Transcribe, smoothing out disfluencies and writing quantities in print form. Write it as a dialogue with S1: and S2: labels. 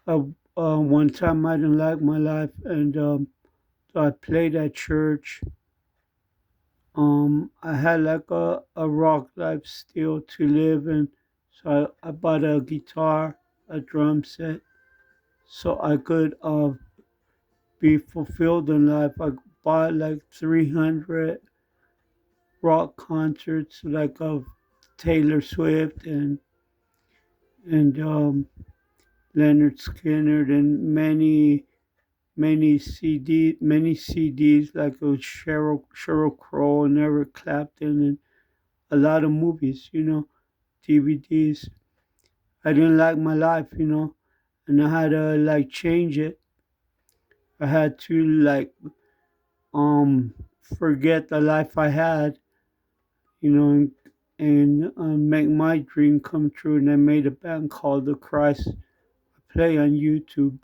S1: Uh, One time I didn't like my life, and so I played at church. I had like a rock life still to live in, so I bought a guitar, a drum set, so I could be fulfilled in life. I bought like 300 rock concerts, like of Taylor Swift and Leonard Skinner, and many CDs like of Cheryl Crow and Eric Clapton, and a lot of movies, DVDs. I didn't like my life, and I had to like change it. I had to like forget the life I had, and make my dream come true. And I made a band called The Christ. I play on YouTube.